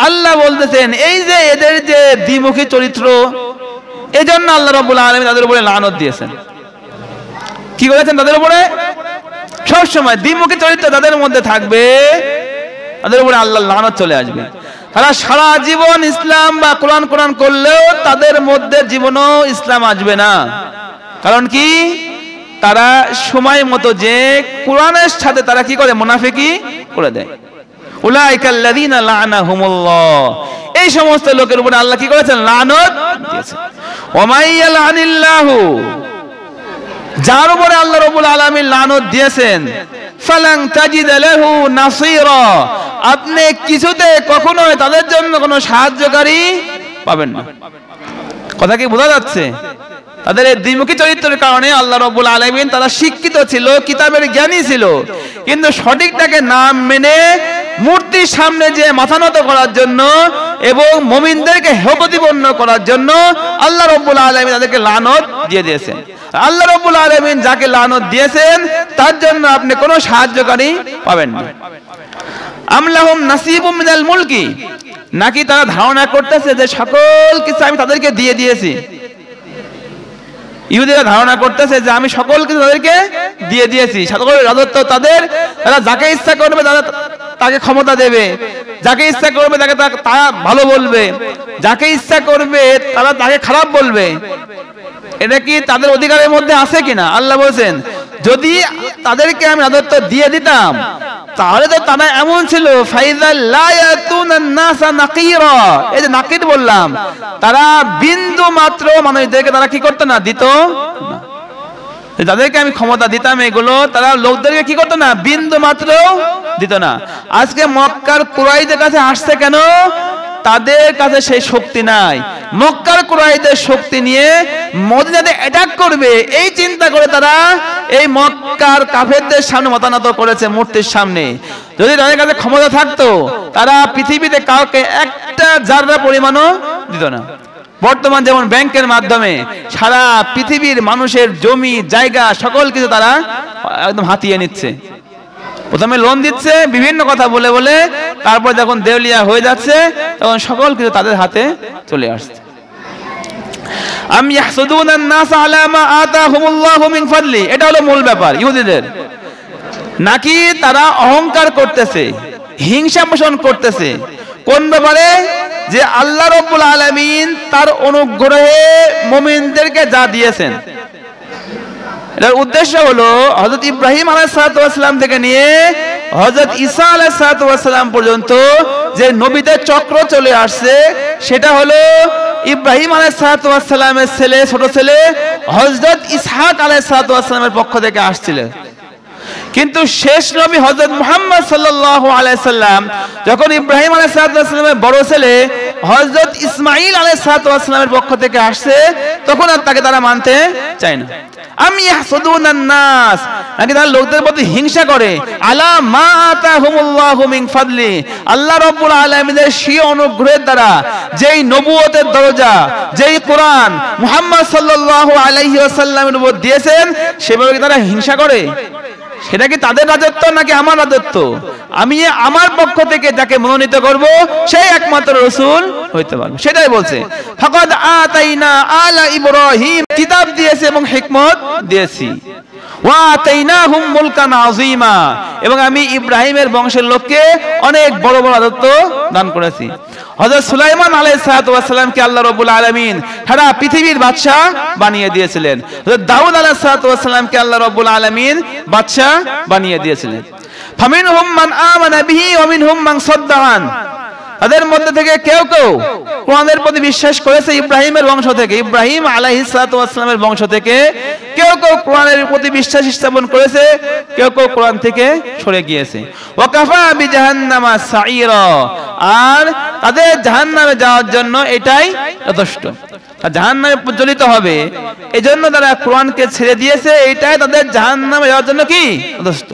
আল্লাহ বলতেছেন এই যে এদের যে দ্বিমুখী চরিত্র, এজন্য আল্লাহ রাব্বুল আলামিন তাদের উপরে লানত দিয়েছেন। কি করেছেন? তাদের উপরে সব সময় দ্বিমুখী চরিত্র তাদের মধ্যে থাকবে, তাদের উপরে আল্লাহর লানত চলে আসবে। তারা সারা জীবন ইসলাম বা কোরআন করলেও তাদের মধ্যে জীবনও ইসলাম আসবে না। কারণ কি? তারা সময় মতো যে কোরআনের সাথে তারা কি করে? মুনাফিকি করে দেয়। উলাইকাল্লাযীনা লানাহুমুল্লাহ, এই সমস্ত লোকের উপরে আল্লাহ কি করেছেন? লানত দিয়েছেন। ওয়া মাইয়ালানিল্লাহু, যার উপরে আল্লাহ রাব্বুল আলামিন লানত দিয়েছেন, ফালান তাজিদ লাহু নাসীরা, আপনি কিছুতে কখনোই তাদের জন্য কোনো সাহায্যকারী পাবেন না। কথা কি বোঝা যাচ্ছে? তাদের এই দ্বিমুখী চরিত্রের কারণে আল্লাহ রাব্বুল আলামিন, তারা শিক্ষিত ছিল, কিতাবের জ্ঞানী ছিল, কিন্তু সঠিকটাকে না মেনে মূর্তির সামনে যে মাথা নত করার জন্য এবং মুমিনদেরকে হেয় প্রতিপন্ন করার জন্য আল্লাহ রাব্বুল আলামিন তাদেরকে লানত দিয়ে দিয়েছেন। আল্লাহ রাব্বুল আলামিন যাকে লানত দিয়েছেন তার জন্য আপনি কোনো সাহায্যকারী পাবেন না। আমলাহুম নাসিবুম মিনাল মুলকি, নাকি তারা ধারণা করতেছে যে সকল কিছু আমি তাদেরকে দিয়ে দিয়েছি। ইহুদিরা ধারণা করতেছে যে আমি সকল কিছু তাদেরকে দিয়ে দিয়েছি, সকল রাজত্ব তাদের, তারা যাকে ইচ্ছা করবে তাকে ক্ষমতা দেবে, যাকে ইচ্ছা করবে তাকে তারা ভালো বলবে, যাকে ইচ্ছা করবে তারা তাকে খারাপ বলবে। এটা কি তাদের অধিকারের মধ্যে আছে কিনা? আল্লাহ বলছেন যদি তাদেরকে আমি রাজত্ব দিয়ে দিতাম তাহলে তো তারা এমন ছিল ফাইজাল লা ইয়াতুনান নাসা নাকিরা, এই যে নাকির বললাম, তারা বিন্দু মাত্র মানুষদেরকে তারা কি করতো না? দিত না। যাদেরকে আমি ক্ষমতা দিতাম এগুলো তারা লোকদেরকে কি করতো না? বিন্দু মাত্র দিত না। আজকে মক্কার কুরাইশদের কাছে আসছে কেন? তাদের কাছে সেই শক্তি নাই। মক্কার কুরাইশদের শক্তি নিয়ে মদিনাতে অ্যাটাক করবে এই চিন্তা করে তারা এই মক্কার কাফেরদের সামনে মাথা নত করেছে, মূর্তির সামনে। যদি তাদের কাছে ক্ষমতা থাকতো তারা পৃথিবীতে কাউকে একটা জাররা পরিমাণও দিত না। বর্তমান যেমন ব্যাংকের মাধ্যমে সারা পৃথিবীর মানুষের জমি জায়গা সকল কিছু তারা একদম হাতিয়ে নিচ্ছে। প্রথমে লোন দিচ্ছে বিভিন্ন কথা বলে বলে, তারপর যখন দেউলিয়া হয়ে যাচ্ছে তখন সকল কিছু তাদের হাতে চলে আসছে। আম ইয়াহসুদুনান নাস আলা মা আতাহুমুল্লাহু মিন ফাদলি, এটা হলো মূল ব্যাপার ইহুদিদের। নাকি তারা অহংকার করতেছে, হিংসা পোষণ করতেছে। কোন ব্যাপারে? যে আল্লাহ রাব্বুল আলামিন তার অনুগ্রহে মুমিনদেরকে যা দিয়েছেন। এর উদ্দেশ্য হলো হযরত ইব্রাহিম আলাইহিস সালাম থেকে নিয়ে হযরত ঈসা আলাইহিস সালাম পর্যন্ত যে নবীদের চক্র চলে আসছে, সেটা হলো ইব্রাহিম আলাইহিস সালামের ছেলে, ছোট ছেলে হযরত ইসহাক আলাইহিস সালামের পক্ষ থেকে আসছিলেন। কিন্তু শেষ নবী হযরত মুহাম্মদ সাল্লাল্লাহু আলাইহি সাল্লাম যখন ইব্রাহিম আলাইহিস সালামের বড় ছেলে হযরত ইসমাঈল আলাইহিস সালামের পক্ষ থেকে আসছে, তখন আর তাকে তারা মানতে চায় না। আমি ইয়াহসুদুনান নাস, নাকি তারা লোকদের প্রতি হিংসা করে আলা মা আতাহুমুল্লাহু মিন ফাদলি, আল্লাহ রাব্বুল আলামিনের সেই অনুগ্রহের দ্বারা যেই নবুয়তের দরজা, যেই কোরআন মুহাম্মদ সাল্লাল্লাহু আলাইহি ওয়াসাল্লামের উপর দিয়েছেন, সেভাবে তারা হিংসা করে। সেটা কি তাদের রাজত্ব নাকি আমার রাজত্ব? আমি আমার পক্ষ থেকে যাকে মনোনীত করব সেই একমাত্র রাসূল হইতে পারবে। সেটাই বলছে ফাকাদ আতাইনা আলা ইব্রাহিম, কিতাব দিয়েছে এবং হিকমত দিয়েছি। ওয়া আতাইনাহুম মুলকান আযীমা, এবং আমি ইব্রাহিমের বংশের লোককে অনেক বড় বড় রাজত্ব দান করেছি। হযরত সুলাইমান আলাইহিস সালাতু ওয়াস সালামকে আল্লাহ রাব্বুল আলামিন সারা পৃথিবীর বাদশা বানিয়ে দিয়েছিলেন। হযরত দাউদ আলাইহিস সালাতু ওয়াস সালামকে আল্লাহ রাব্বুল আলামিন বাদশা বানিয়ে দিয়েছিলেন। ফামিনহুম মান আমানা বিহি ওয়া মিনহুম মান সাদ্দাআন, তাদের মধ্যে থেকে কেউ কেউ কোরআনের প্রতি বিশ্বাস করেছে ইব্রাহিমের বংশ থেকে, ইব্রাহিম আলাইহিস সালাতু ওয়াস সালামের বংশ থেকে কেউ কেউ কোরআনের প্রতি বিশ্বাস স্থাপন করেছে, কেউ কেউ কোরআন থেকে সরে গিয়েছে। ওয়া কাফা বিজাহান্নামা সাঈরা, আর তাদের জাহান্নামে যাওয়ার জন্য এটাই যথেষ্ট, জাহান্নামে প্রজ্বলিত হবে, এজন্য তারা কোরআনকে ছেড়ে দিয়েছে, এটাই তাদের জাহান্নামে যাওয়ার জন্য কি যথেষ্ট।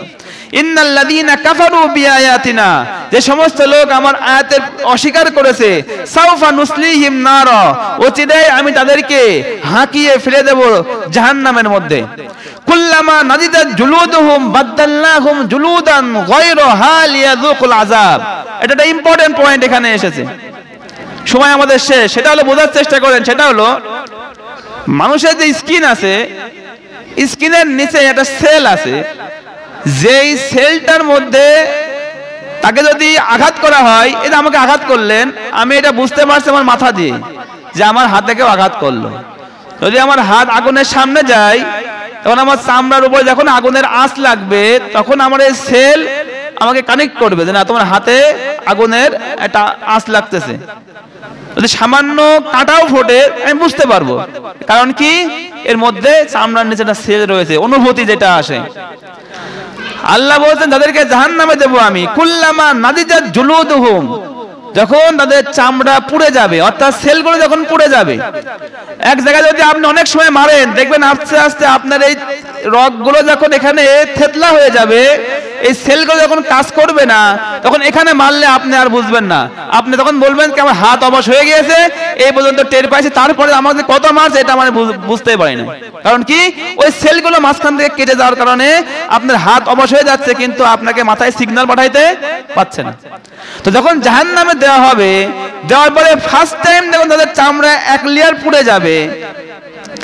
ইন্নাল্লাযীনা কাফারু বিআয়াতিনা, যে সমস্ত লোক আমার আয়াতের অস্বীকার করেছে, সাউফা নুসলিহিম নারা, অচিরেই আমি তাদেরকে হাঁকিয়ে ফেলে দেব জাহান্নামের মধ্যে। কুল্লামা নাজিদাত জুলুদুহুম বাদদালনাহুম জুলুদান গায়রাহা লিয়াযুকুল আযাব। এটা একটা ইম্পর্টেন্ট পয়েন্ট এখানে এসেছে, সময় আমাদের শেষ। সেটা হলো বোঝার চেষ্টা করেন, সেটা হলো মানুষের যে স্কিন আছে, স্কিনের নিচে একটা সেল আছে, যেই সেলটার মধ্যে তাকে যদি আঘাত করা হয়, এটা আমাকে আঘাত করলেন, আমি এটা বুঝতে পারছি আমার মাথা দিয়ে যে আমার হাতে কেউ আঘাত করলো। যদি আমার হাত আগুনের সামনে যায়, তখন আমার চামড়ার উপরে যখন আগুনের আঁচ লাগবে, তখন আমার এই সেল আমাকে কানেক্ট করবে যে না, তোমার হাতে আগুনের একটা আঁচ লাগতেছে। যদি সামান্য কাঁটাও ফোটে আমি বুঝতে পারবো, কারণ কি এর মধ্যে চামড়ার নিচে একটা সেল রয়েছে, অনুভূতি যেটা আসে। আল্লাহ বলছেন তাদেরকে জাহান্নামে দেব আমি। কুল্লামা নাদিজাত জুলুদুহুম, যখন তাদের চামড়া পুড়ে যাবে, অর্থাৎ সেলগুলো যখন পুড়ে যাবে। এক জায়গায় যদি আপনি অনেক সময় মারেন, দেখবেন আস্তে আস্তে আপনার এই রগগুলো যখন এখানে থেতলা হয়ে যাবে, এই সেলগুলো যখন কাজ করবে না, তখন এখানে মারলে আপনি আর বুঝবেন না, আপনি তখন বলবেন কি আমার হাত অবশ হয়ে গিয়েছে, এই পর্যন্ত টের পাইছি, তারপরে আমাদের কত মারছে এটা মানে বুঝতেই পারি না। কারণ কি ওই সেলগুলো মাঝখান থেকে কেটে যাওয়ার কারণে আপনার হাত অবশ হয়ে যাচ্ছে, কিন্তু আপনাকে মাথায় সিগন্যাল পাঠাইতে পারছে না। তো যখন জাহান্নামে দেওয়া হবে, দেওয়ার পরে ফার্স্ট টাইম যখন তাদের চামড়া এক লেয়ার পুড়ে যাবে,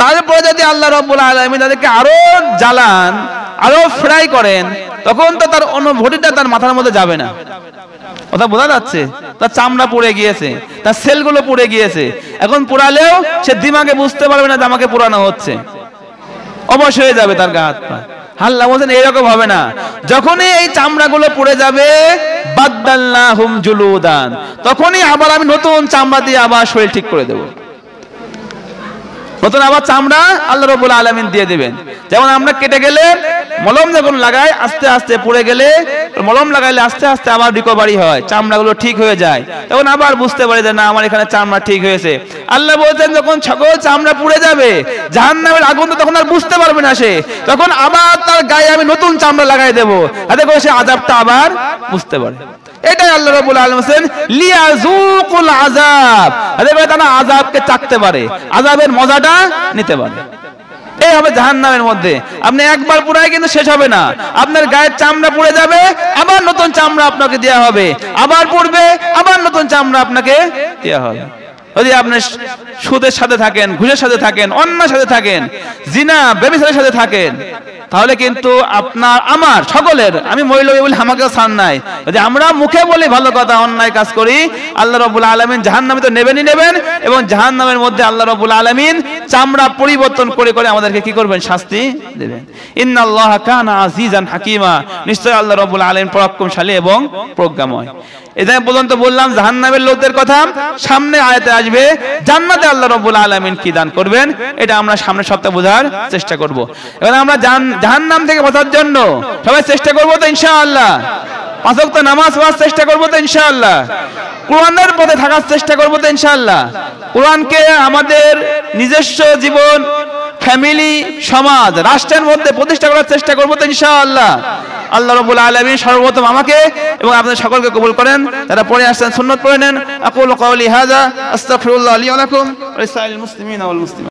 তারপরে যদি আল্লাহ রাব্বুল আলামিন তাদেরকে আরো জ্বালান, আরো ফ্রাই করেন, তখন তো তার অনুভূতিটা তার মাথার মধ্যে যাবে না। কথা বোঝা যাচ্ছে? তার চামড়া পুড়ে গিয়েছে, তার সেলগুলো পুড়ে গিয়েছে, এখন পোড়ালেও সে দিমাগে বুঝতে পারবে না যে আমাকে পোড়ানো হচ্ছে, অবশ হয়ে যাবে তার গা হাত পা। আল্লাহ বলেন এরকম হবে না, যখনই এই চামড়াগুলো পুড়ে যাবে, বাদদালনাহুম জুলুদান, তখনই আবার আমি নতুন চামড়া দিয়ে আবার শরীর ঠিক করে দেব, নতুন আবার চামড়া আল্লাহ রাব্বুল আলামিন দিয়ে দিবেন। যেমন আমরা কেটে গেলে মলম যখন লাগাই, আস্তে আস্তে পুড়ে গেলে মলম লাগাইলে আস্তে আস্তে আবার রিকভারি হয়, চামড়াগুলো ঠিক হয়ে যায়, তখন আবার বুঝতে পারি যে না আমার এখানে চামড়া ঠিক হয়েছে। আল্লাহ বলছেন যখন সকল চামড়া পুড়ে যাবে, জাহান্নামের আগুন তো তখন আর বুঝতে পারবে না সে, তখন আবার তার গায়ে আমি নতুন চামড়া লাগাই দেবো, যাতে করে সে আযাবটা আবার বুঝতে পারে। এটাই আল্লাহ রাব্বুল আলামিন বলেন লিয়াযুকুল আযাব, যাতে করে তারা আযাবকে চাকতে পারে, আযাবের মজাটা নিতে পারে। এই হবে জাহান্নামের মধ্যে। আপনি একবার পুরাই কিন্তু শেষ হবে না, আপনার গায়ের চামড়া পুড়ে যাবে, আবার নতুন চামড়া আপনাকে দেওয়া হবে, আবার পুড়বে, আবার নতুন চামড়া আপনাকে দেওয়া হবে। যদি আপনি সুদের সাথে থাকেন, ঘুষের সাথে থাকেন, অন্যায়ের সাথে থাকেন, জিনা ব্যভিচারের সাথে থাকেন, তাহলে কিন্তু আপনার আমার সকলের, আমি মৌলবী বলে আমাকেও ছাড় নাই, যদি আমরা মুখে বলি ভালো কথা, অন্যায় কাজ করি, আল্লাহ রাব্বুল আলামিন জাহান্নামে তো নেবেনই নেবেন, এবং জাহান্নামের মধ্যে আল্লাহ রাব্বুল আলামিন চামড়া পরিবর্তন করে করে আমাদেরকে কি করবেন, শাস্তি দেবেন। ইন্নাল্লাহা কানা আজিজান হাকিমা, নিশ্চয় আল্লাহ রাব্বুল আলামিন পরাক্রমশালী এবং প্রজ্ঞাময়। এখানে পর্যন্ত বললাম জাহান্নামের লোকদের কথা, সামনে আয়াতে আসবে জান্নাতে আল্লাহ রাব্বুল আলামিন কি দান করবেন, এটা আমরা সামনের সপ্তাহে বোঝার চেষ্টা করব। এবার আমরা জাহান্নাম থেকে বাঁচার জন্য সবাই চেষ্টা করব তো ইনশাআল্লাহ, পাঁচ ওয়াক্ত নামাজ পড়ার চেষ্টা করব তো ইনশাআল্লাহ, কোরআনের পথে থাকার চেষ্টা করব তো ইনশাআল্লাহ, কোরআনকে আমাদের নিজস্ব জীবন, ফ্যামিলি, সমাজ, রাষ্ট্রের মধ্যে প্রতিষ্ঠা করার চেষ্টা করব তো ইনশাআল্লাহ। আল্লাহ রাব্বুল আলামিন সর্বপ্রথম আমাকে এবং আপনাদের সকলকে কবুল করেন। যারা পড়ে আসছেন সুন্নাত পড়ে নেন। আকুলু কাওলি হাযা আস্তাগফিরুল্লাহ লি ওয়া লাকুম ওয়া লিসাইরিল মুসলিমিনা ওয়াল মুসলিমাত।